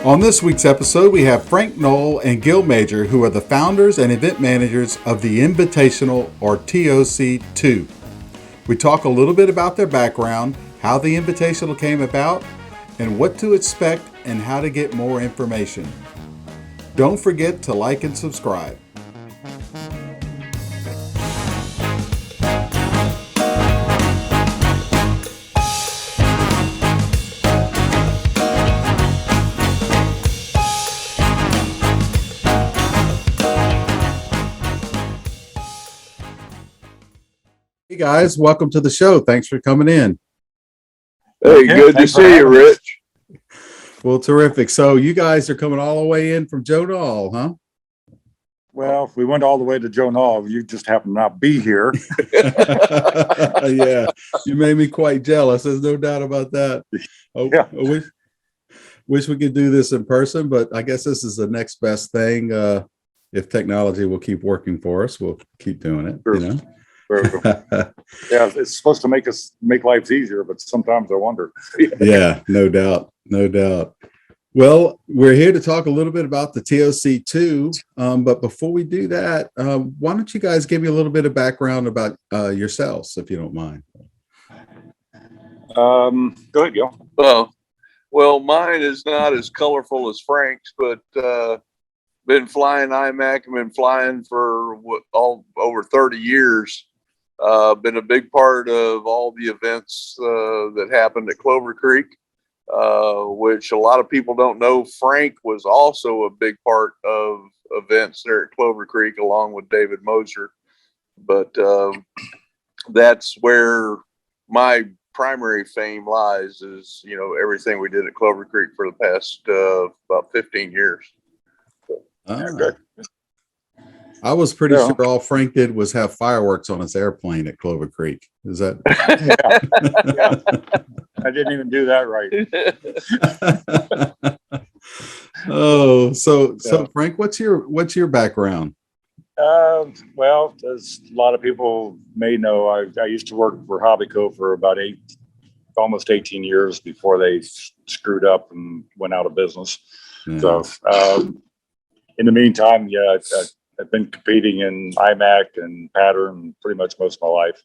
On this week's episode, we have Frank Knoll and Gil Major, who are the founders and event managers of the Invitational, or TOC-2. We talk a little bit about their background, how the Invitational came about, and what to expect and how to get more information. Don't forget to like and subscribe. Hey guys, welcome to the show. Thanks for coming in. Hey, good to see you, Rich. Well, terrific. So you guys are coming all the way in from Knoll, huh? Well, we went all the way to Knoll. You just happen to not be here. Yeah, you made me quite jealous. There's no doubt about that. Yeah. I wish we could do this in person, but I guess this is the next best thing. If technology will keep working for us, we'll keep doing it. Sure. You know? Yeah, it's supposed to make lives easier, but sometimes I wonder. Yeah, no doubt. No doubt. Well, we're here to talk a little bit about the TOC-2, but before we do that, why don't you guys give me a little bit of background about yourselves, if you don't mind? Go ahead, Gil. Well, mine is not as colorful as Frank's, but been flying IMAC. I've been flying for over 30 years. Been a big part of all the events that happened at Clover Creek. Which a lot of people don't know. Frank was also a big part of events there at Clover Creek, along with David Moser. But that's where my primary fame lies, is, everything we did at Clover Creek for the past about 15 years. Good. I was pretty sure all Frank did was have fireworks on his airplane at Clover Creek. Is that? Yeah. I didn't even do that right. Oh, so Frank, what's your background? Well, as a lot of people may know, I used to work for Hobbyco for about almost 18 years before they screwed up and went out of business. Yeah. So, in the meantime, I've been competing in IMAC and pattern pretty much most of my life.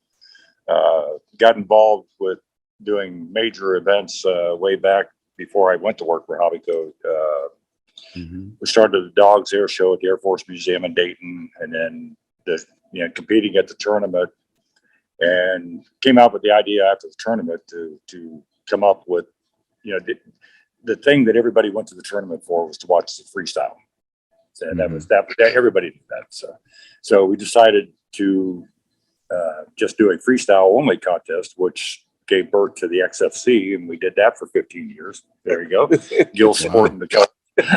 Got involved with doing major events way back before I went to work for Hobbyco. We started the Dogs Air Show at the Air Force Museum in Dayton, and then competing at the tournament, and came out with the idea after the tournament to come up with the thing that everybody went to the tournament for was to watch the freestyle. And that was everybody did that. So we decided to just do a freestyle only contest, which gave birth to the XFC, and we did that for 15 years. There you go. Gil supporting the coach. And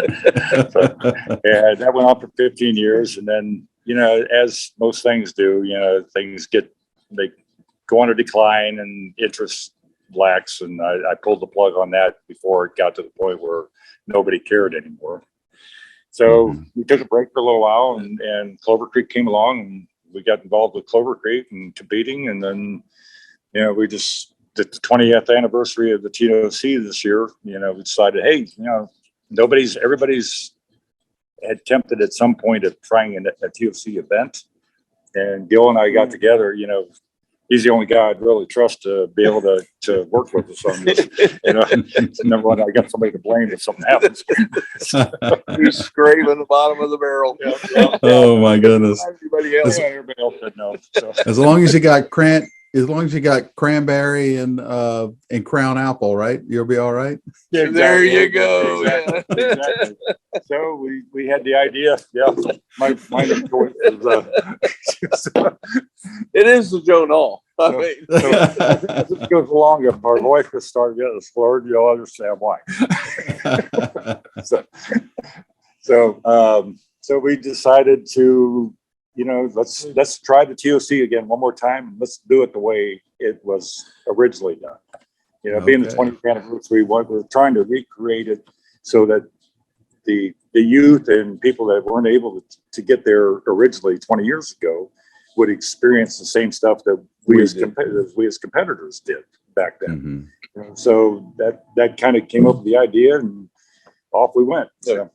that went on for 15 years. And then, as most things do, things they go on a decline and interest lacks. And I pulled the plug on that before it got to the point where nobody cared anymore. So we took a break for a little while, and Clover Creek came along, and we got involved with Clover Creek and competing. And then, we just did the 20th anniversary of the TOC this year. We decided, hey, everybody's attempted at some point at trying a TOC event. And Gil and I got together. He's the only guy I'd really trust to be able to work with us on this. Number one, I got somebody to blame if something happens. He's scraping the bottom of the barrel. Yeah. Oh my goodness! Everybody else said no. So. As long as you got cranberry and crown apple, right? You'll be all right. Yeah, exactly. There you go. Exactly. Exactly. So we had the idea. Yeah, my choice is. It is the Knoll. As it goes along, if our voice will start getting slurred, you'll understand why. So we decided to, let's try the TOC again one more time. Let's do it the way it was originally done. Being the 20th anniversary, we're trying to recreate it so that the youth and people that weren't able to get there originally 20 years ago would experience the same stuff that we as competitors did back then. So that kind of came up with the idea, and off we went. Yeah.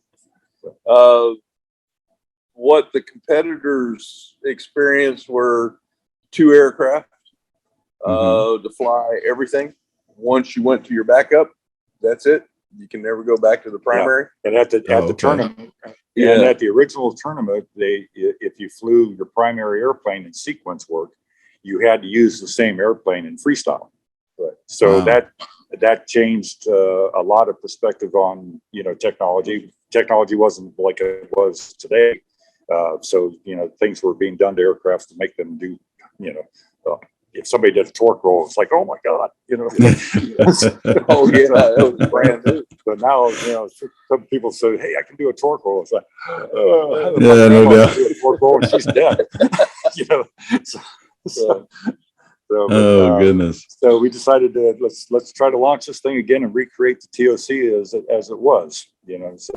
What the competitors experienced were 2 aircraft to fly everything. Once you went to your backup, that's it. You can never go back to the primary. And at the tournament, and at the original tournament, if you flew your primary airplane in sequence work, you had to use the same airplane in freestyle. Right. So that changed a lot of perspective on technology. Technology wasn't like it was today. So things were being done to aircraft to make them do if somebody did a torque roll, it's like, oh my God, Oh yeah, that was brand new. So now, some people say, hey, I can do a torque roll. It's like, no doubt. do a torque roll and she's dead. Goodness. So we decided to let's try to launch this thing again and recreate the TOC as it was. So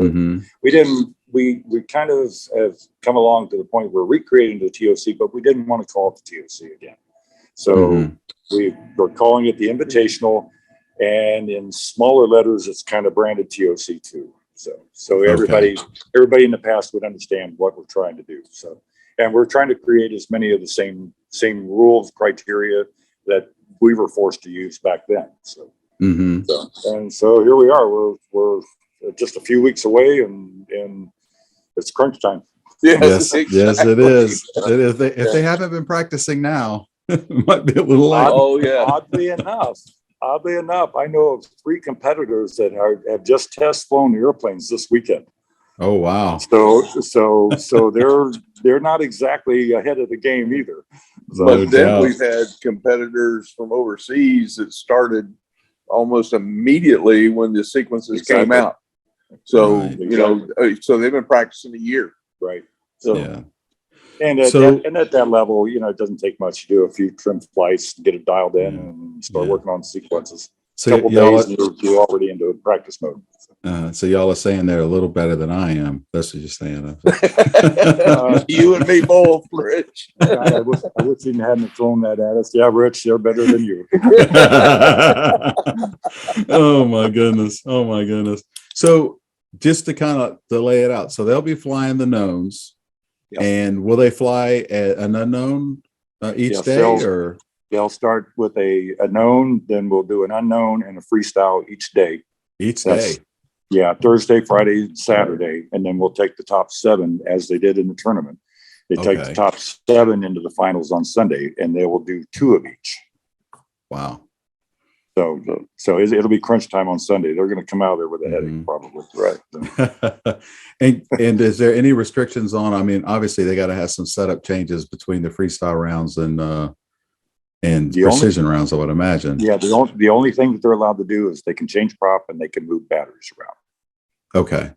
we kind of have come along to the point where we're recreating the TOC, but we didn't want to call it the TOC again. So we're calling it the Invitational, and in smaller letters, it's kind of branded TOC-2. So everybody in the past would understand what we're trying to do. So, and we're trying to create as many of the same rules, criteria that we were forced to use back then. So, so here we are. We're just a few weeks away, and it's crunch time. Yes, it is. It is. If they haven't been practicing now, it might be a little late. Oh yeah. Oddly enough, I know of 3 competitors that have just test flown the airplanes this weekend. Oh wow! So they're not exactly ahead of the game either. But then we've had competitors from overseas that started almost immediately when the sequences came out. So so they've been practicing a year, right? So yeah. And at that level, it doesn't take much to do a few trim flights, get it dialed in, and start working on sequences. So a couple days, and you're already into practice mode. So y'all are saying they're a little better than I am. That's what you're saying. You and me both, Rich. I wish you hadn't thrown that at us. Yeah, Rich, they're better than you. Oh my goodness. So just to kind of lay it out, so they'll be flying the knowns. Yep. And will they fly an unknown each day, or they'll start with a known, then we'll do an unknown and a freestyle each day. Yeah, Thursday, Friday, Saturday, and then we'll take the top 7 as they did in the tournament. They take the top 7 into the finals on Sunday, and they will do 2 of each. Wow. So it'll be crunch time on Sunday. They're going to come out there with a headache, probably. Right. And is there any restrictions on? I mean, obviously they got to have some setup changes between the freestyle rounds and precision rounds, I would imagine. Yeah, the only thing that they're allowed to do is they can change prop and they can move batteries around. Okay.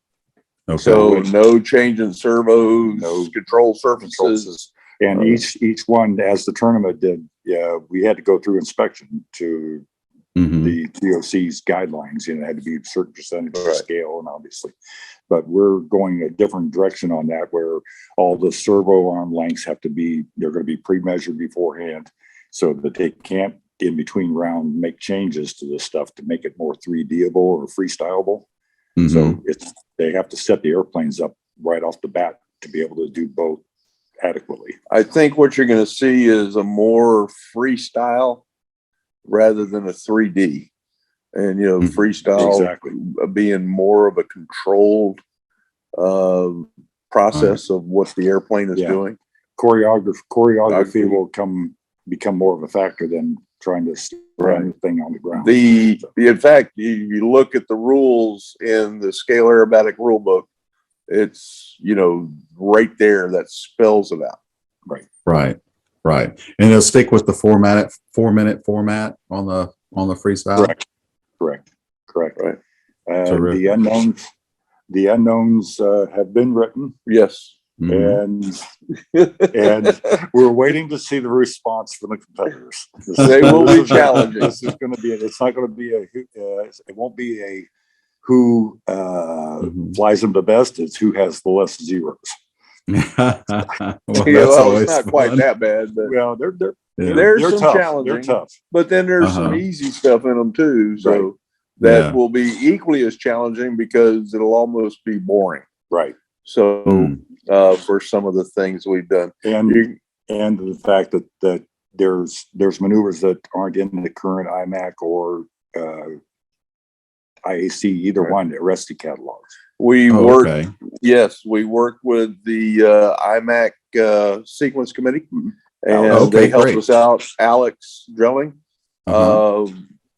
So no change in servos, no control surfaces. And each one, as the tournament did, we had to go through inspection to the TOC's guidelines. It had to be a certain percentage of scale, and obviously, but we're going a different direction on that, where all the servo arm lengths they're going to be pre-measured beforehand, so that they can't in between round make changes to this stuff to make it more 3D'able or freestyleable. So they have to set the airplanes up right off the bat to be able to do both adequately. I think what you're going to see is a more freestyle rather than a 3D, and freestyle being more of a controlled process of what the airplane is doing. Choreography will become more of a factor than trying to run the thing on the ground. In fact, you look at the rules in the Scale Aerobatic rule book, it's right there that spells it out. Right. And they'll stick with the 4-minute format on the freestyle. Correct. Right. The unknowns have been written. Yes. And we're waiting to see the response from the competitors. They will be challenging. This is going to be. It's not going to be it won't be a who flies them the best. It's who has the less zeros. It's not quite that bad, but there's some challenging. They're tough, but then there's some easy stuff in them too. So that Yeah. will be equally as challenging because it'll almost be boring. Right. So for some of the things we've done, and the fact that there's maneuvers that aren't in the current IMAC or IAC, either one, arrested catalogs. We work with the IMAC sequence committee, and they helped us out. Alex Drilling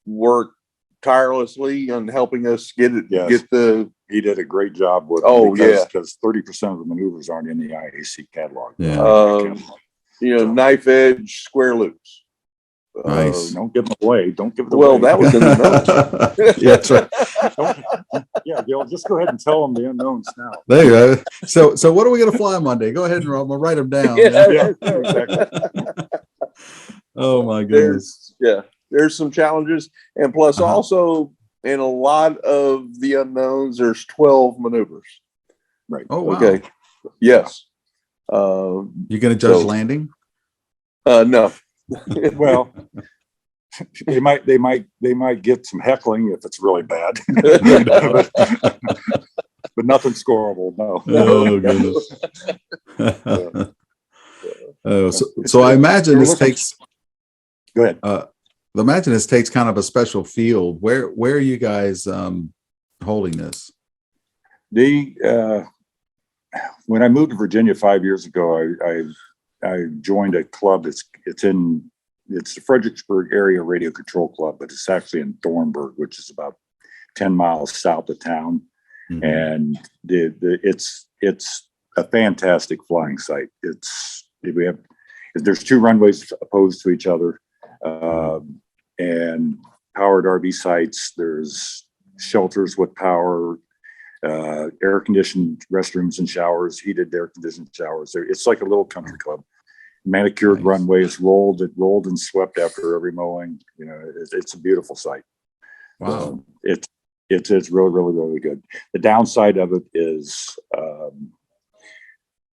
worked tirelessly on helping us get the. He did a great job with because 30% of the maneuvers aren't in the IAC catalog. Knife edge square loops. Nice. Don't give them away. Don't give them away. Well, that was in the notes. Yeah, that's right. Gil, just go ahead and tell them the unknowns now. There you go. So what are we going to fly Monday? Go ahead and I'm gonna write them down. Exactly. Oh my goodness. There's some challenges, and plus also in a lot of the unknowns, there's 12 maneuvers. Right. Oh wow. Okay. Yes. You going to judge landing? No. Well, they might get some heckling if it's really bad, but nothing scoreable. No. Oh goodness. So I imagine this takes. Go ahead. Imagine this takes kind of a special field. Where are you guys holding this? When I moved to Virginia 5 years ago, I joined a club. It's the Fredericksburg Area Radio Control Club, but it's actually in Thornburg, which is about 10 miles south of town. Mm-hmm. And it's a fantastic flying site. There's two runways opposed to each other, and powered RV sites. There's shelters with power, air conditioned restrooms and showers, heated air conditioned showers. It's like a little country club. Manicured runways, rolled and swept after every mowing. It's a beautiful site. Wow. It's really, really, really good. The downside of it is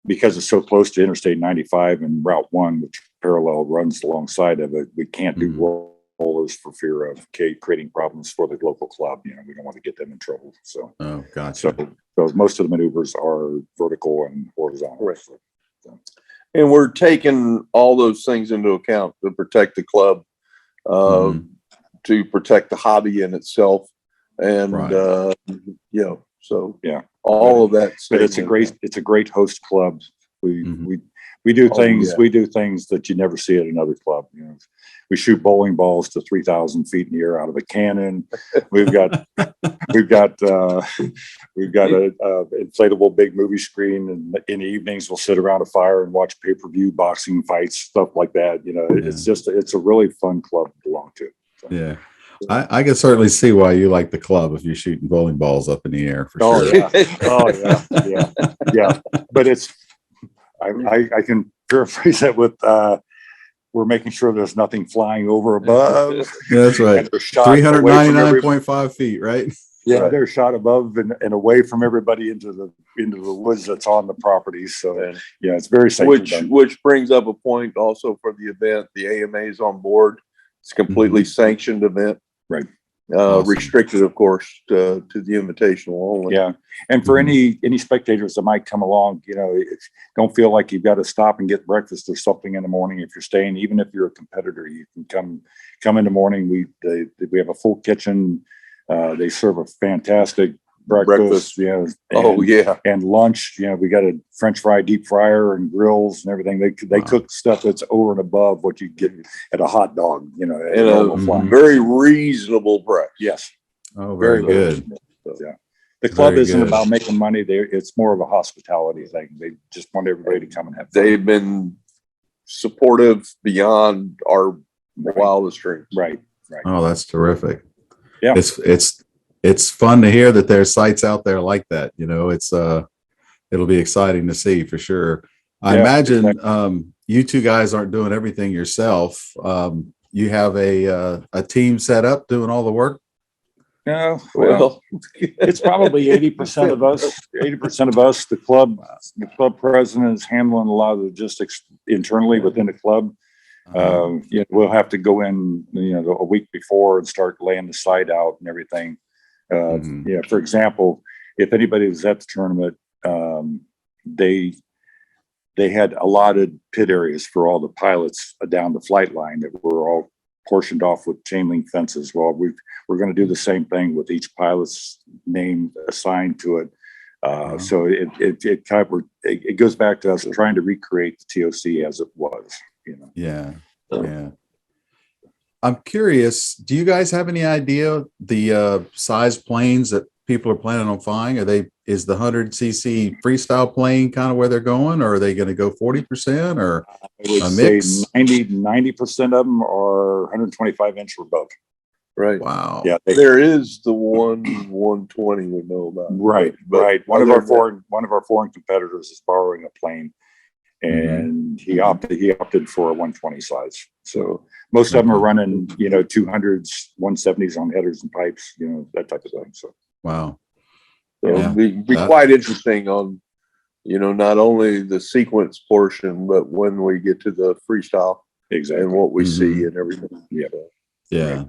because it's so close to Interstate 95 and Route 1, which parallel runs alongside of it, we can't do rollers for fear of creating problems for the local club. We don't want to get them in trouble. So, gotcha. So most of the maneuvers are vertical and horizontal. Right. And we're taking all those things into account to protect the club, to protect the hobby in itself, and all of that. But it's a great host club. We do things that you never see at another club. We shoot bowling balls to 3,000 feet in the air out of a cannon. We've got a inflatable big movie screen, and in the evenings we'll sit around a fire and watch pay-per-view boxing fights, stuff like that. It's a really fun club to belong to. So. Yeah. I can certainly see why you like the club if you're shooting bowling balls up in the air for sure. Yeah. But I can paraphrase that with we're making sure there's nothing flying over above. Yeah, that's right. 399.5 feet, right? Yeah, right. They're shot above and away from everybody into the woods that's on the property. So it's very safe. Which brings up a point also for the event. The AMA is on board. It's a completely sanctioned event. Right. Awesome. Restricted, of course, to the Invitational only. Yeah, and for any spectators that might come along, don't feel like you've got to stop and get breakfast or something in the morning. If you're staying, even if you're a competitor, you can come in the morning. We have a full kitchen. They serve a fantastic breakfast. And lunch. We got a French fry deep fryer and grills and everything. They cook stuff that's over and above what you get at a hot dog. At a very reasonable price. Yes. Oh, very good. The club isn't about making money. It's more of a hospitality thing. They just want everybody to come and have fun. They've been supportive beyond our wildest dreams. Right. Oh, that's terrific. Yeah. It's fun to hear that there's sites out there like that. It'll be exciting to see for sure. I imagine you two guys aren't doing everything yourself. You have a team set up doing all the work. No, well, it's probably 80% of us. 80% of us. The club president is handling a lot of logistics internally within the club. We'll have to go in, a week before and start laying the site out and everything. For example, if anybody was at the tournament, they had allotted pit areas for all the pilots down the flight line that were all portioned off with chain link fences. Well, we're going to do the same thing with each pilot's name assigned to it. So it goes back to us trying to recreate the TOC as it was. Yeah. I'm curious, do you guys have any idea the size planes that people are planning on flying? Is the 100cc freestyle plane kind of where they're going, or are they going to go 40% or I would a say mix? 90% of them are 125-inch or above. Right. Wow. Yeah. There is the 120 we know about. Right. One of our foreign competitors is borrowing a plane, and he opted for a 120 size. So most of them are running, 200s, 170s on headers and pipes, that type of thing. So wow. So it'll be quite interesting on, not only the sequence portion, but when we get to the freestyle and what we see and everything. Yeah.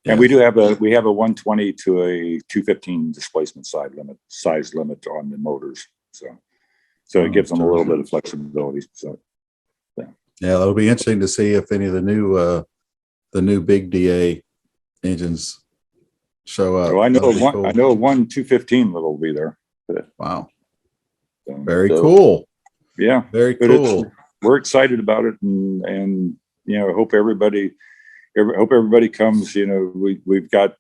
And we have a 120 to a 215 displacement size limit on the motors. So it gives them a little bit of flexibility. So it'll be interesting to see if any of the new big DA engines show up. So I know one 215 that'll be there. Wow. So, very cool. Yeah. Very cool. We're excited about it, and I hope everybody comes. We've got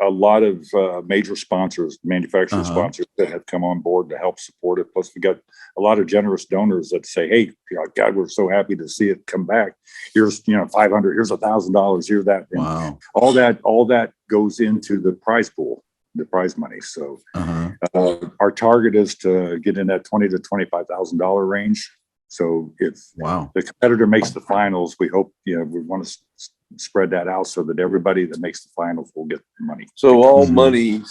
a lot of major sponsors, manufacturer sponsors that have come on board to help support it. Plus, we got a lot of generous donors that say, "Hey, God, we're so happy to see it come back. Here's $500, here's $1,000, here's that." And wow. All that goes into the prize pool, the prize money. So our target is to get in that $20,000 to $25,000 range. So if the competitor makes the finals, we hope, we want to spread that out so that everybody that makes the finals will get money. So all money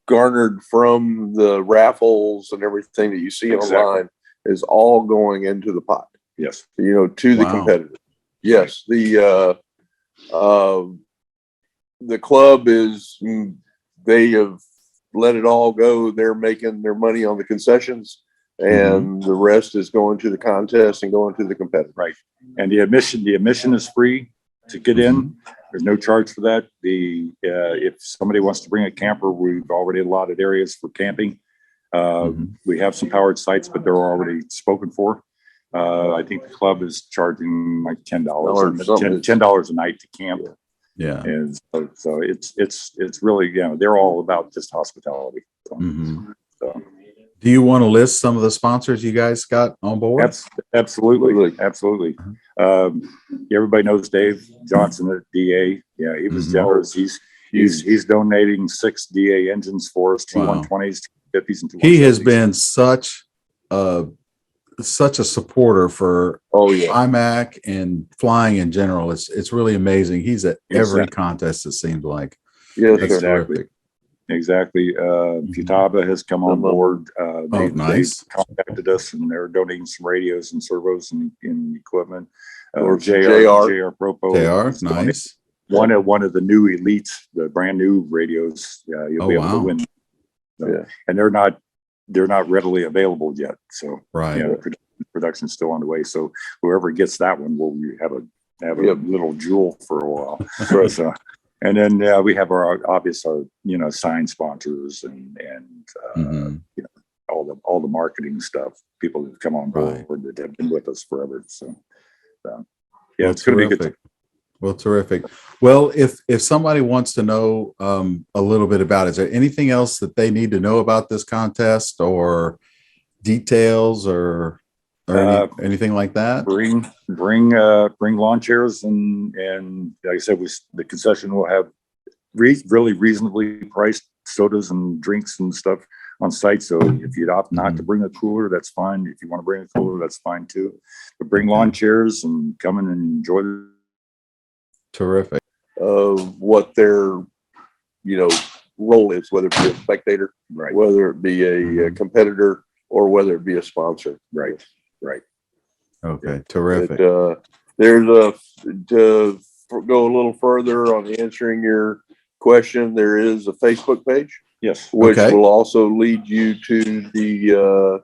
garnered from the raffles and everything that you see online is all going into the pot. Yes. To the competitor. Yes. The club they have let it all go. They're making their money on the concessions, and the rest is going to the contest and going to the competitor. Right. And the admission is free to get in. There's no charge for that. If somebody wants to bring a camper, we've already allotted areas for camping. We have some powered sites, but they're already spoken for. I think the club is charging like $10 a night to camp. Yeah. And so it's really, they're all about just hospitality. So. Do you want to list some of the sponsors you guys got on board? Absolutely. Everybody knows Dave Johnson at DA. Yeah, he was generous. He's donating 6 DA engines for us, T120s, T50s, and T170s. He has been such a supporter for IMAC and flying in general. It's really amazing. He's at every contest, it seems like. Yes, that's terrific. Exactly. Futaba has come on board. They nice. contacted us, and they're donating some radios and servos and equipment. JR Propo. JR, nice. One of the new elites, the brand new radios. You'll be able to win. So, and they're not readily available yet. So production's still on the way. So whoever gets that one will have a little jewel for a while. So. And then we have our signed sponsors and all the marketing stuff. People that come on board that have been with us forever. So it's going to be good. Well, terrific. Well, if somebody wants to know a little bit about it, is there anything else that they need to know about this contest or details or anything like that? Bring lawn chairs and like I said, the concession will have really reasonably priced sodas and drinks and stuff on site. So if you'd opt not to bring a cooler, that's fine. If you want to bring a cooler, that's fine too. But bring lawn chairs and come in and enjoy it. Terrific. What their role is, whether it be a spectator, whether it be a competitor, or whether it be a sponsor. Right. Okay, terrific. There's to go a little further on answering your question, there is a Facebook page, Yes. which Okay. will also lead you to the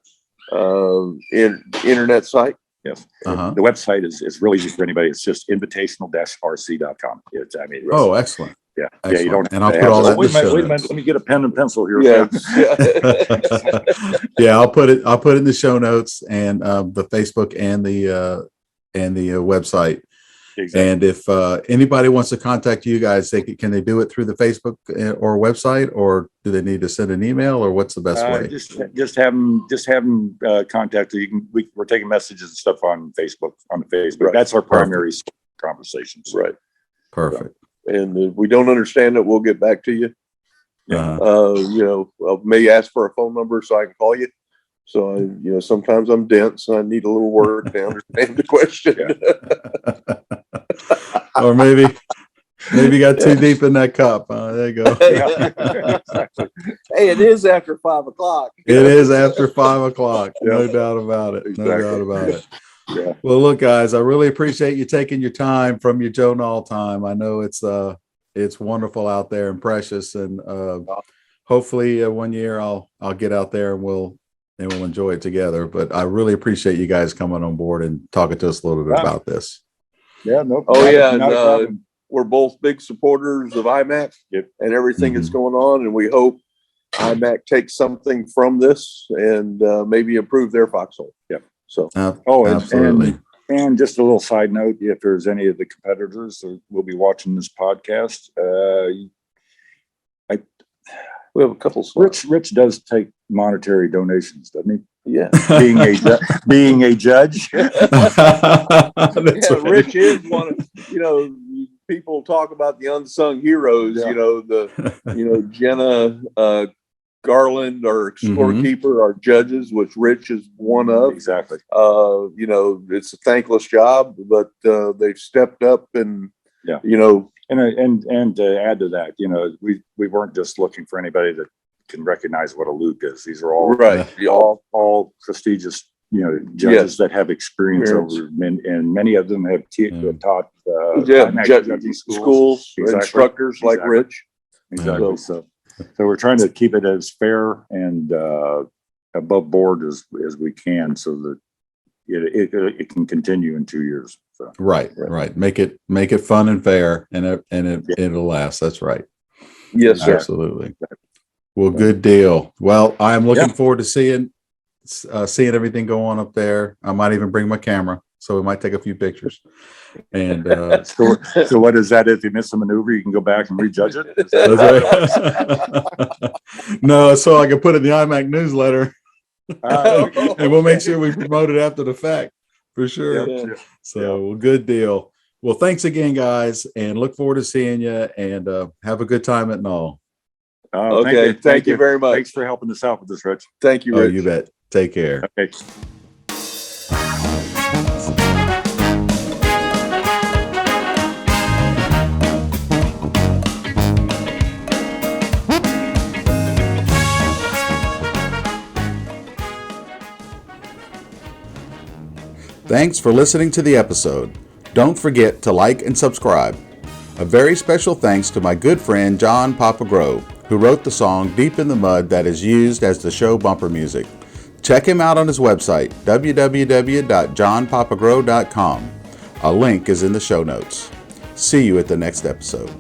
internet site. Yes. Uh-huh. The website is really easy for anybody. It's just invitational-rc.com. It's, I mean, Oh, excellent. yeah. Excellent. Yeah, you don't And I'll have put to all have- that in the wait a minute, show wait a minute. notes. Let me get a pen and pencil here. Yeah. Yeah, I'll put it in the show notes and the Facebook and the website. Exactly. And if anybody wants to contact you guys, can they do it through the Facebook or website, or do they need to send an email, or what's the best way? Just have them contact you. We're taking messages and stuff on Facebook. Right. That's our primary conversations. Right. Perfect. And if we don't understand it, we'll get back to you. Yeah. I may ask for a phone number so I can call you. So sometimes I'm dense and I need a little work to understand the question. Or maybe you got too deep in that cup. There you go. Hey, it is after 5 o'clock. It is after 5 o'clock. No Yeah. doubt about it. No Exactly. doubt about it. Yeah. Well, look, guys, I really appreciate you taking your time from your Joe Knoll time. I know it's wonderful out there and precious, and hopefully one year I'll get out there and we'll enjoy it together. But I really appreciate you guys coming on board and talking to us a little bit about this. Yeah. No. Oh, yeah. Not a problem. We're both big supporters of IMAC and everything that's going on. And we hope IMAC takes something from this and maybe improve their foxhole. Yeah. So, Absolutely. And just a little side note, if there's any of the competitors that will be watching this podcast, we have a couple slots. Rich does take monetary donations, doesn't he? Yeah. Being a judge. That's right. Rich is one of, people talk about the unsung heroes, Jenna, Garland, our scorekeeper, our judges, which Rich is one of. Exactly. It's a thankless job, but they've stepped up and, And to add to that, we weren't just looking for anybody that can recognize what a Luke is. These are all all prestigious, judges that have experience over, and many of them have taught judging schools, instructors like Rich. Exactly. So we're trying to keep it as fair and above board as we can, so that it can continue in 2 years. So. Right. Make it fun and fair, and it'll last. That's right. Yes, sir. Absolutely. Well, good deal. Well, I'm looking forward to seeing everything go on up there. I might even bring my camera, so we might take a few pictures. And so what is that? If you miss a maneuver, you can go back and rejudge it. No, so I can put it in the IMAC newsletter, Okay. and we'll make sure we promote it after the fact for sure. Yeah. So, well, good deal. Well, thanks again, guys, and look forward to seeing you. And have a good time at Knoll. Okay. Thank you very much. Thanks for helping us out with this, Rich. Thank you, Oh, Rich. you bet. Take care. Okay. Thanks for listening to the episode. Don't forget to like and subscribe. A very special thanks to my good friend John Gros, who wrote the song Deep in the Mud that is used as the show bumper music. Check him out on his website, www.johnpapagro.com. A link is in the show notes. See you at the next episode.